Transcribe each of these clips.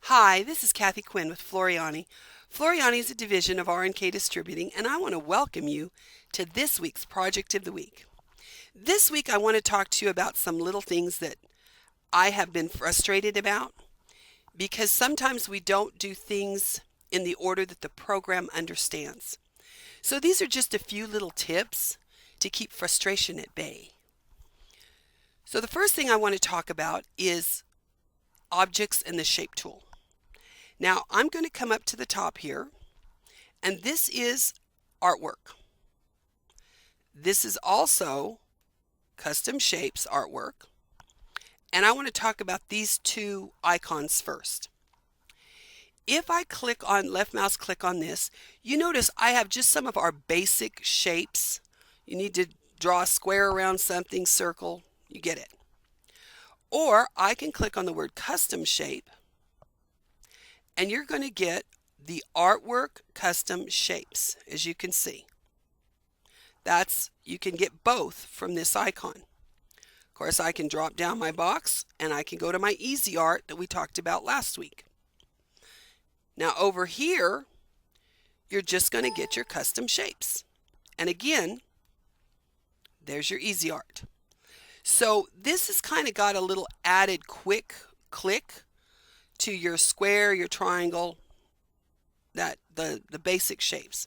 Hi, this is Kathi Quinn with Floriani. Floriani is a division of R&K Distributing, and I want to welcome you to this week's Project of the Week. This week I want to talk to you about some little things that I have been frustrated about because sometimes we don't do things in the order that the program understands. So these are just a few little tips to keep frustration at bay. So the first thing I want to talk about is objects and the shape tool. Now I'm going to come up to the top here, and this is artwork. This is also custom shapes artwork, and I want to talk about these two icons first. If I click on left mouse click on this, you notice I have just some of our basic shapes. You need to draw a square around something, circle, you get it. Or I can click on the word custom shape, and you're going to get the artwork custom shapes, as you can see. You can get both from this icon. Of course, I can drop down my box and I can go to my easy art that we talked about last week. Now over here, you're just going to get your custom shapes. And again, there's your easy art. So this has kind of got a little added quick click to your square, your triangle, the basic shapes.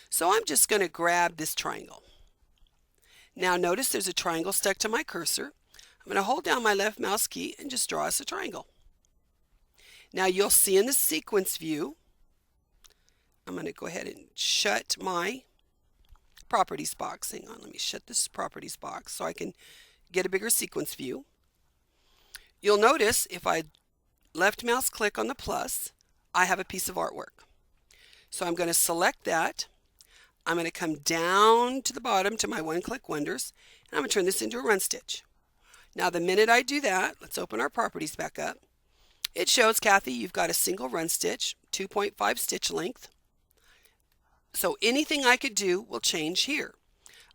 So I'm just going to grab this triangle. Now notice there's a triangle stuck to my cursor. I'm going to hold down my left mouse key and just draw us a triangle. Now you'll see in the sequence view, I'm going to go ahead and shut my properties box. Hang on, let me shut this properties box so I can get a bigger sequence view. You'll notice if I left mouse click on the plus, I have a piece of artwork. So I'm going to select that. I'm going to come down to the bottom to my one-click wonders, and I'm going to turn this into a run stitch. Now the minute I do that, let's open our properties back up. It shows, Kathy, you've got a single run stitch, 2.5 stitch length. So anything I could do will change here.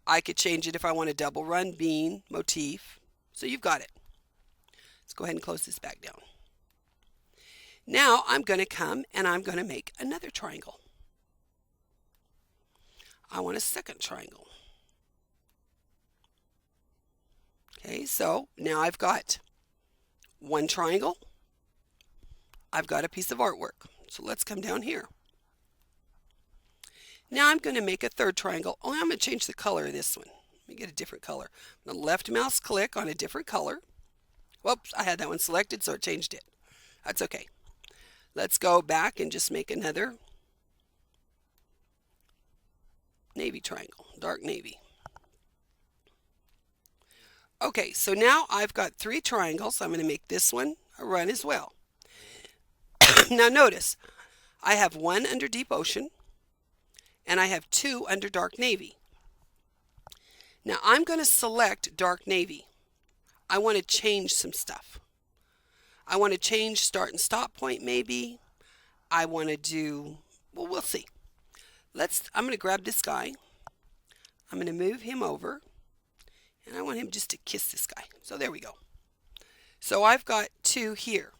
I could change it if I want a double run, bean, motif. So you've got it. Let's go ahead and close this back down. Now I'm going to come and I'm going to make another triangle. I want a second triangle. Okay, so now I've got one triangle. I've got a piece of artwork. So let's come down here. Now I'm going to make a third triangle. Oh, I'm going to change the color of this one. Let me get a different color. I'm going to left mouse click on a different color. Whoops, I had that one selected, so it changed it. That's okay. Let's go back and just make another navy triangle, dark navy. Okay, so now I've got three triangles. I'm going to make this one a run as well. Now notice, I have one under deep ocean, and I have two under dark navy. Now I'm going to select dark navy. I want to change some stuff. I want to change start and stop point maybe. I want to do, well, we'll see. I'm going to grab this guy. I'm going to move him over, and I want him just to kiss this guy. So there we go. So I've got two here.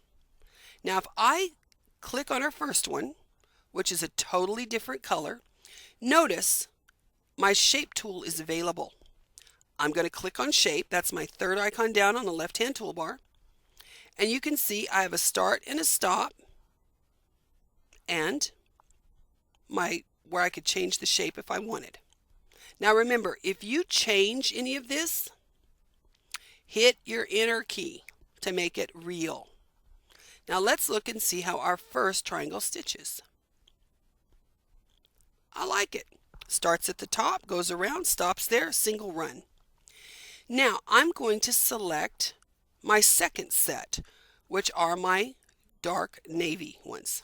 Now if I click on our first one, which is a totally different color, notice my shape tool is available. I'm going to click on shape. That's my third icon down on the left-hand toolbar. And you can see I have a start and a stop, and where I could change the shape if I wanted. Now remember, if you change any of this, hit your enter key to make it real. Now let's look and see how our first triangle stitches. I like it. Starts at the top, goes around, stops there, single run. Now I'm going to select my second set, which are my dark navy ones.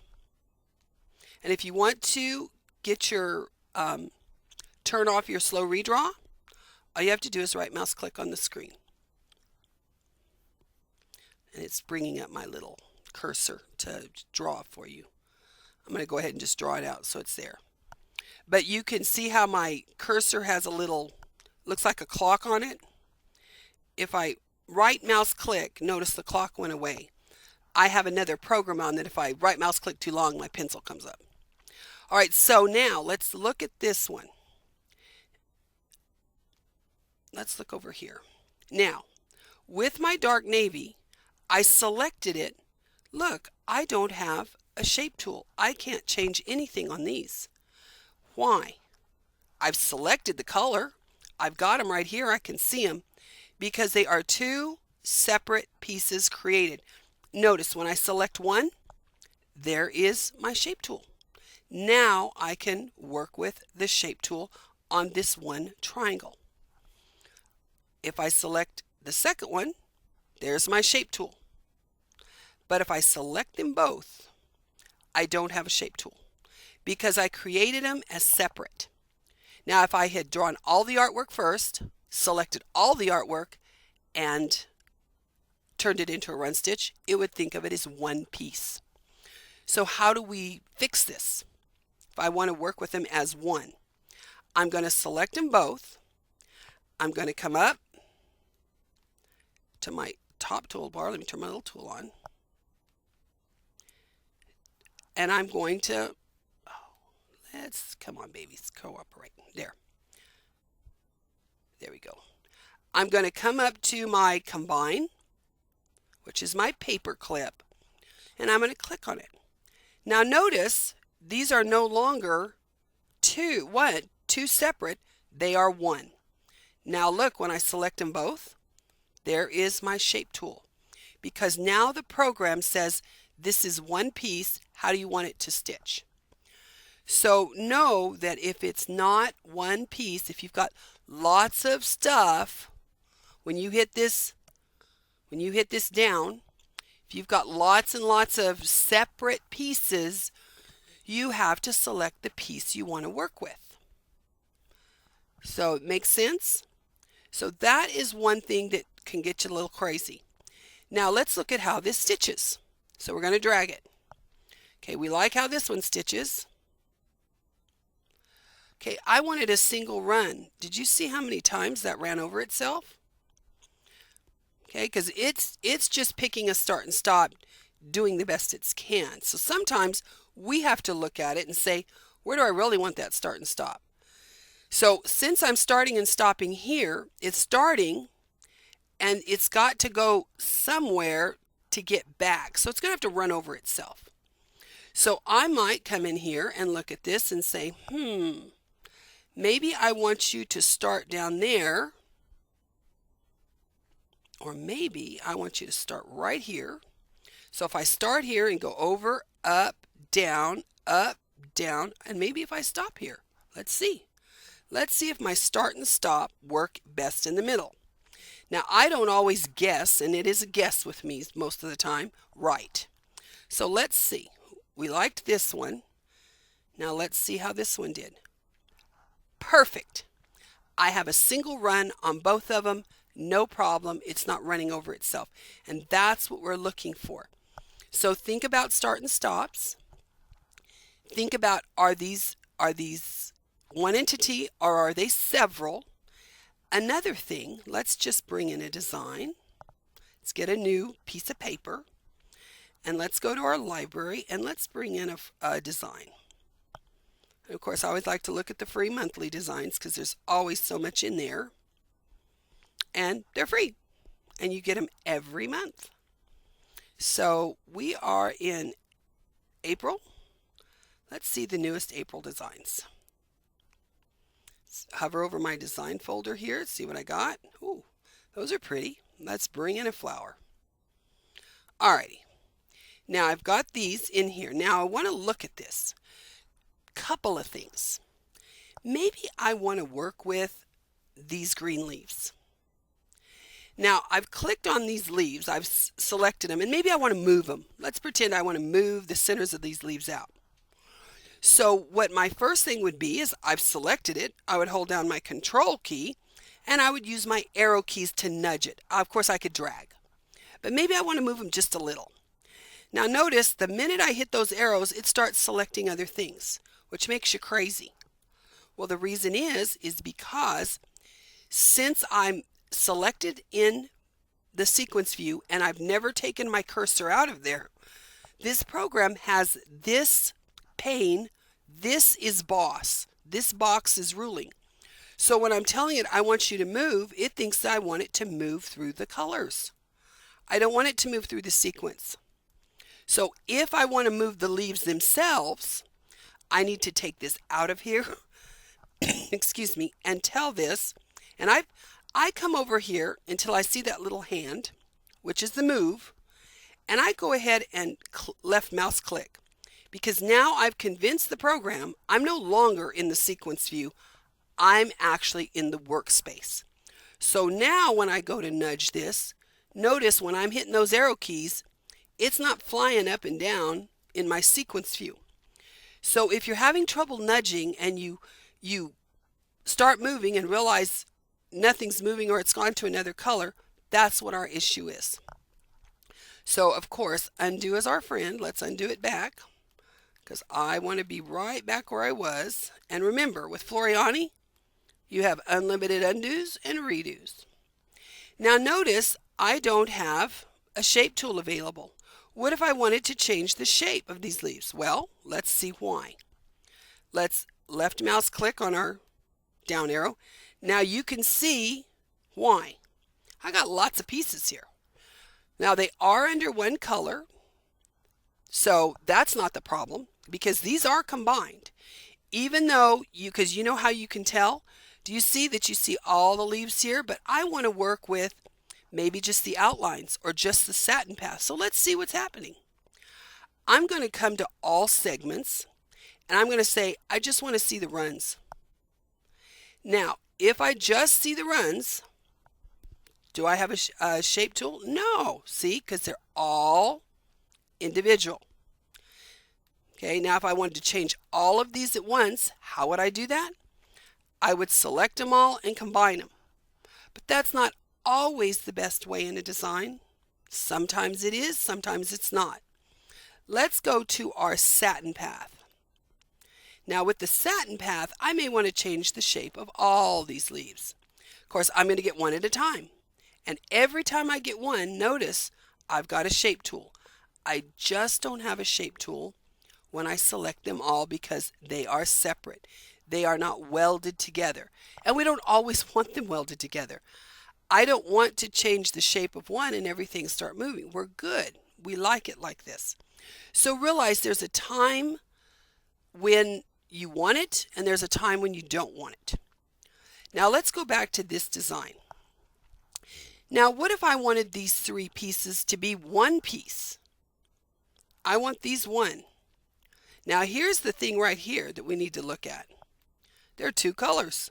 And if you want to get your turn off your slow redraw, all you have to do is right mouse click on the screen. And it's bringing up my little cursor to draw for you. I'm going to go ahead and just draw it out so it's there. But you can see how my cursor has a little, looks like a clock on it. If I right mouse click, notice the clock went away. I have another program on that if I right mouse click too long, my pencil comes up. All right, so now let's look at this one. Let's look over here. Now, with my dark navy, I selected it. Look, I don't have a shape tool. I can't change anything on these. Why? I've selected the color. I've got them right here. I can see them because they are two separate pieces created. Notice when I select one, there is my shape tool. Now I can work with the shape tool on this one triangle. If I select the second one, there's my shape tool. But if I select them both, I don't have a shape tool because I created them as separate. Now, if I had drawn all the artwork first, selected all the artwork, and turned it into a run stitch, it would think of it as one piece. So how do we fix this? If I want to work with them as one, I'm going to select them both. I'm going to come up to my top toolbar. Let me turn my little tool on. And I'm going to, come on babies, cooperate. There we go. I'm going to come up to my combine, which is my paper clip, and I'm going to click on it. Now notice these are no longer two separate, they are one. Now look, when I select them both, there is my shape tool because now the program says this is one piece. How do you want it to stitch? So know that if it's not one piece, if you've got lots of stuff, when you hit this down, if you've got lots and lots of separate pieces, you have to select the piece you want to work with. So it makes sense? So that is one thing that can get you a little crazy. Now let's look at how this stitches. So we're going to drag it. Okay, we like how this one stitches. Okay, I wanted a single run. Did you see how many times that ran over itself? Okay, because it's just picking a start and stop, doing the best it can. So sometimes we have to look at it and say, where do I really want that start and stop? So since I'm starting and stopping here, it's starting and it's got to go somewhere to get back. So it's going to have to run over itself. So I might come in here and look at this and say, maybe I want you to start down there, or maybe I want you to start right here. So if I start here and go over, up, down, and maybe if I stop here, let's see. Let's see if my start and stop work best in the middle. Now I don't always guess, and it is a guess with me most of the time, right. So let's see. We liked this one. Now let's see how this one did. Perfect. I have a single run on both of them. No problem. It's not running over itself. And that's what we're looking for. So think about start and stops. Think about, are these one entity or are they several? Another thing, let's just bring in a design. Let's get a new piece of paper. And let's go to our library and let's bring in a design. And of course, I always like to look at the free monthly designs because there's always so much in there. And they're free. And you get them every month. So we are in April. Let's see the newest April designs. Let's hover over my design folder here. See what I got. Ooh, those are pretty. Let's bring in a flower. Alrighty. Now I've got these in here. Now I want to look at this. Couple of things. Maybe I want to work with these green leaves. Now I've clicked on these leaves. I've selected them and maybe I want to move them. Let's pretend I want to move the centers of these leaves out. So what my first thing would be is I've selected it. I would hold down my control key and I would use my arrow keys to nudge it. Of course I could drag. But maybe I want to move them just a little. Now notice the minute I hit those arrows, it starts selecting other things, which makes you crazy. Well, the reason is because since I'm selected in the sequence view and I've never taken my cursor out of there, this program has this pane. This is boss. This box is ruling. So when I'm telling it I want you to move, it thinks that I want it to move through the colors. I don't want it to move through the sequence. So if I want to move the leaves themselves, I need to take this out of here, excuse me, and tell this, and I come over here until I see that little hand, which is the move, and I go ahead and left mouse click, because now I've convinced the program I'm no longer in the sequence view, I'm actually in the workspace. So now when I go to nudge this, notice when I'm hitting those arrow keys, it's not flying up and down in my sequence view. So if you're having trouble nudging and you start moving and realize nothing's moving or it's gone to another color, that's what our issue is. So of course, undo is our friend. Let's undo it back because I want to be right back where I was. And remember, with Floriani, you have unlimited undos and redos. Now notice I don't have a shape tool available. What if I wanted to change the shape of these leaves? Well, let's see why. Let's left mouse click on our down arrow. Now you can see why. I got lots of pieces here. Now they are under one color, so that's not the problem because these are combined. Even though because you know how you can tell? Do you see that you see all the leaves here? But I want to work with maybe just the outlines or just the satin path. So let's see what's happening. I'm going to come to all segments and I'm going to say, I just want to see the runs. Now, if I just see the runs, do I have a shape tool? No, see, because they're all individual. Okay, now if I wanted to change all of these at once, how would I do that? I would select them all and combine them. But that's not always the best way in a design. Sometimes it is, sometimes it's not. Let's go to our satin path. Now with the satin path, I may want to change the shape of all these leaves. Of course, I'm going to get one at a time. And every time I get one, notice I've got a shape tool. I just don't have a shape tool when I select them all because they are separate. They are not welded together. And we don't always want them welded together. I don't want to change the shape of one and everything start moving. We're good. We like it like this. So realize there's a time when you want it and there's a time when you don't want it. Now let's go back to this design. Now what if I wanted these three pieces to be one piece? I want these one. Now here's the thing right here that we need to look at. There are two colors.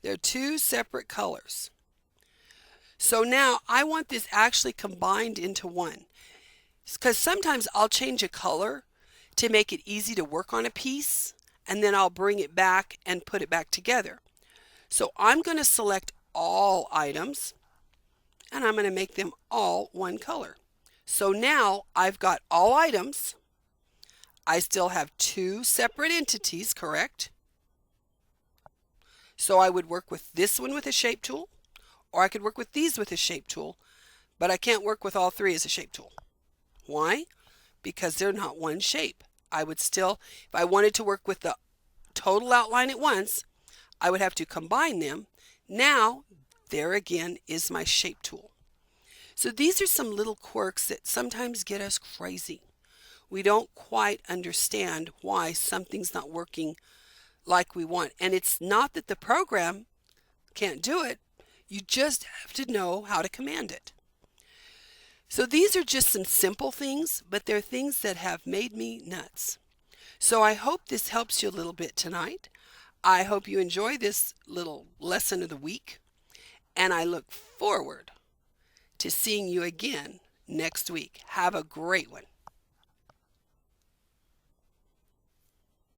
They're two separate colors. So now I want this actually combined into one. Because sometimes I'll change a color to make it easy to work on a piece, and then I'll bring it back and put it back together. So I'm going to select all items, and I'm going to make them all one color. So now I've got all items. I still have two separate entities, correct? So I would work with this one with a shape tool, or I could work with these with a shape tool, but I can't work with all three as a shape tool. Why? Because they're not one shape. I would still, if I wanted to work with the total outline at once, I would have to combine them. Now, there again is my shape tool. So these are some little quirks that sometimes get us crazy. We don't quite understand why something's not working like we want. And it's not that the program can't do it. You just have to know how to command it. So these are just some simple things, but they're things that have made me nuts. So I hope this helps you a little bit tonight. I hope you enjoy this little lesson of the week. And I look forward to seeing you again next week. Have a great one.